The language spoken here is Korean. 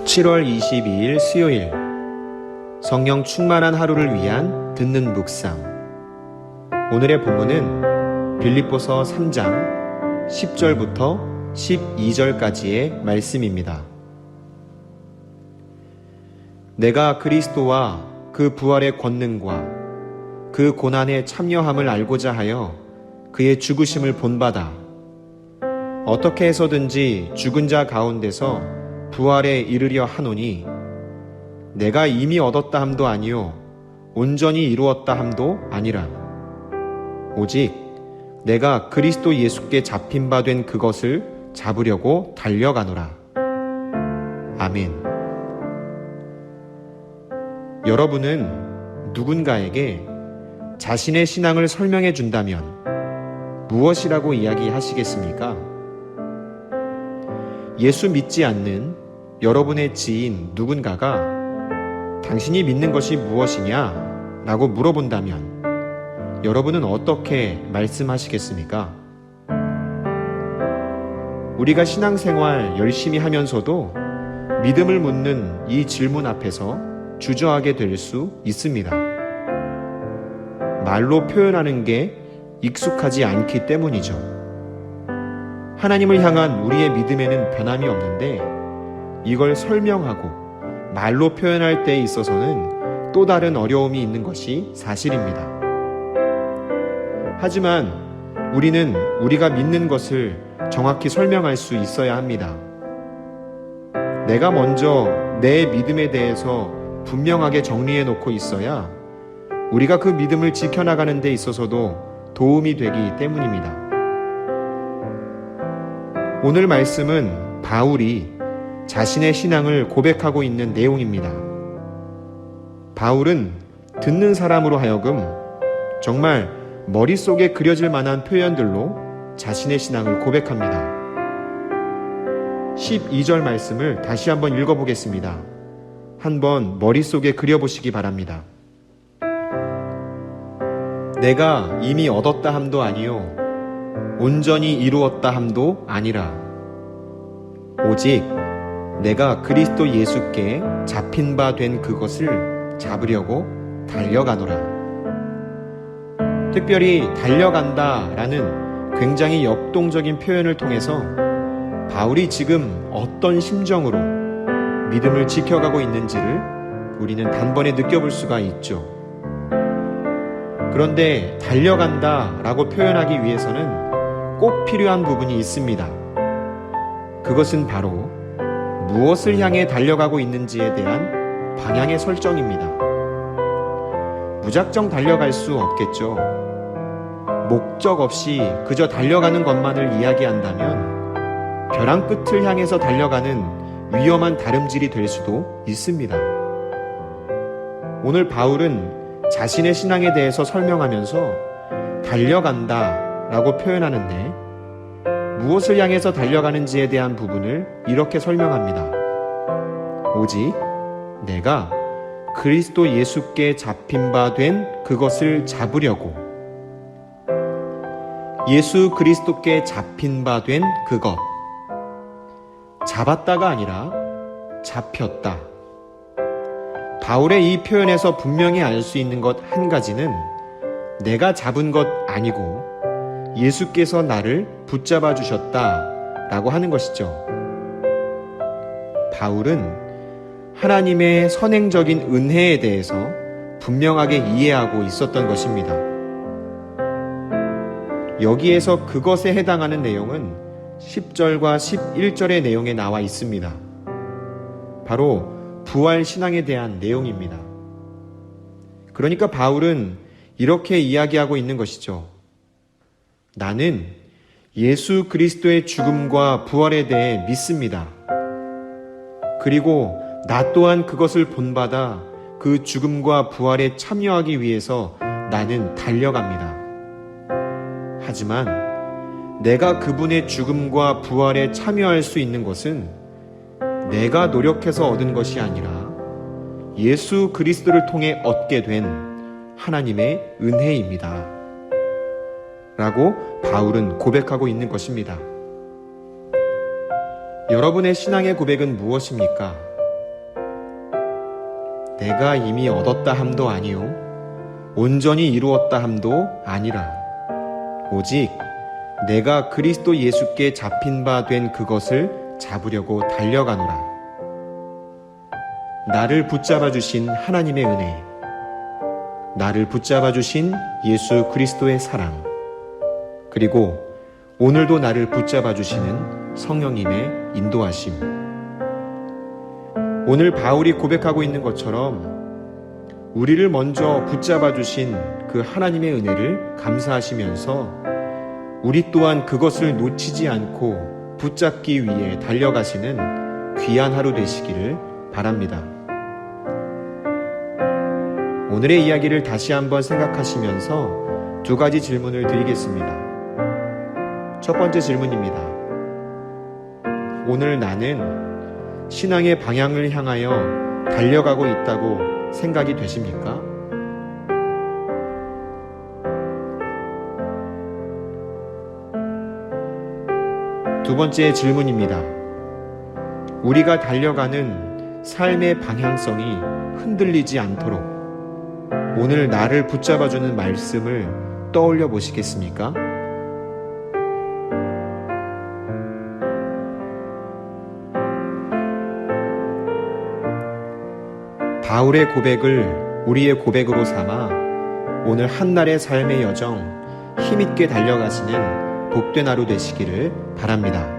7월 22일 수요일 성령 충만한 하루를 위한 듣는 묵상. 오늘의 본문은 빌립보서 3장 10절부터 12절까지의 말씀입니다. 내가 그리스도와 그 부활의 권능과 그 고난에 참여함을 알고자 하여 그의 죽으심을 본받아 어떻게 해서든지 죽은 자 가운데서 부활에 이르려 하노니 내가 이미 얻었다 함도 아니요 온전히 이루었다 함도 아니라 오직 내가 그리스도 예수께 잡힌 바 된 그것을 잡으려고 달려가노라. 아멘. 여러분은 누군가에게 자신의 신앙을 설명해 준다면 무엇이라고 이야기하시겠습니까? 예수 믿지 않는 여러분의 지인 누군가가 당신이 믿는 것이 무엇이냐? 라고 물어본다면 여러분은 어떻게 말씀하시겠습니까? 우리가 신앙생활 열심히 하면서도 믿음을 묻는 이 질문 앞에서 주저하게 될 수 있습니다. 말로 표현하는 게 익숙하지 않기 때문이죠. 하나님을 향한 우리의 믿음에는 변함이 없는데 이걸 설명하고 말로 표현할 때에 있어서는 또 다른 어려움이 있는 것이 사실입니다. 하지만 우리는 우리가 믿는 것을 정확히 설명할 수 있어야 합니다. 내가 먼저 내 믿음에 대해서 분명하게 정리해 놓고 있어야 우리가 그 믿음을 지켜나가는 데 있어서도 도움이 되기 때문입니다. 오늘 말씀은 바울이 자신의 신앙을 고백하고 있는 내용입니다. 바울은 듣는 사람으로 하여금 정말 머릿속에 그려질 만한 표현들로 자신의 신앙을 고백합니다. 12절 말씀을 다시 한번 읽어보겠습니다. 한번 머릿속에 그려보시기 바랍니다. 내가 이미 얻었다 함도 아니요 온전히 이루었다 함도 아니라 오직 내가 그리스도 예수께 잡힌 바 된 그것을 잡으려고 달려가노라. 특별히 달려간다 라는 굉장히 역동적인 표현을 통해서 바울이 지금 어떤 심정으로 믿음을 지켜가고 있는지를 우리는 단번에 느껴볼 수가 있죠. 그런데 달려간다 라고 표현하기 위해서는 꼭 필요한 부분이 있습니다. 그것은 바로 무엇을 향해 달려가고 있는지에 대한 방향의 설정입니다. 무작정 달려갈 수 없겠죠. 목적 없이 그저 달려가는 것만을 이야기한다면 벼랑 끝을 향해서 달려가는 위험한 다름질이 될 수도 있습니다. 오늘 바울은 자신의 신앙에 대해서 설명하면서 달려간다 라고 표현하는데 무엇을 향해서 달려가는지에 대한 부분을 이렇게 설명합니다. 오직 내가 그리스도 예수께 잡힌 바 된 그것을 잡으려고. 예수 그리스도께 잡힌 바 된 그것. 잡았다가 아니라 잡혔다. 바울의 이 표현에서 분명히 알 수 있는 것 한 가지는 내가 잡은 것 아니고 예수께서 나를 붙잡아 주셨다라고 하는 것이죠. 바울은 하나님의 선행적인 은혜에 대해서 분명하게 이해하고 있었던 것입니다. 여기에서 그것에 해당하는 내용은 10절과 11절의 내용에 나와 있습니다. 바로 부활 신앙에 대한 내용입니다. 그러니까 바울은 이렇게 이야기하고 있는 것이죠. 나는 예수 그리스도의 죽음과 부활에 대해 믿습니다. 그리고 나 또한 그것을 본받아 그 죽음과 부활에 참여하기 위해서 나는 달려갑니다. 하지만 내가 그분의 죽음과 부활에 참여할 수 있는 것은 내가 노력해서 얻은 것이 아니라 예수 그리스도를 통해 얻게 된 하나님의 은혜입니다. 라고 바울은 고백하고 있는 것입니다. 여러분의 신앙의 고백은 무엇입니까? 내가 이미 얻었다 함도 아니요 온전히 이루었다 함도 아니라 오직 내가 그리스도 예수께 잡힌 바 된 그것을 잡으려고 달려가노라. 나를 붙잡아 주신 하나님의 은혜, 나를 붙잡아 주신 예수 그리스도의 사랑, 그리고 오늘도 나를 붙잡아 주시는 성령님의 인도하심. 오늘 바울이 고백하고 있는 것처럼 우리를 먼저 붙잡아 주신 그 하나님의 은혜를 감사하시면서 우리 또한 그것을 놓치지 않고 붙잡기 위해 달려가시는 귀한 하루 되시기를 바랍니다. 오늘의 이야기를 다시 한번 생각하시면서 두 가지 질문을 드리겠습니다. 첫 번째 질문입니다. 오늘 나는 신앙의 방향을 향하여 달려가고 있다고 생각이 되십니까? 두 번째 질문입니다. 우리가 달려가는 삶의 방향성이 흔들리지 않도록 오늘 나를 붙잡아주는 말씀을 떠올려 보시겠습니까? 바울의 고백을 우리의 고백으로 삼아 오늘 한날의 삶의 여정 힘있게 달려가시는 복된 하루 되시기를 바랍니다.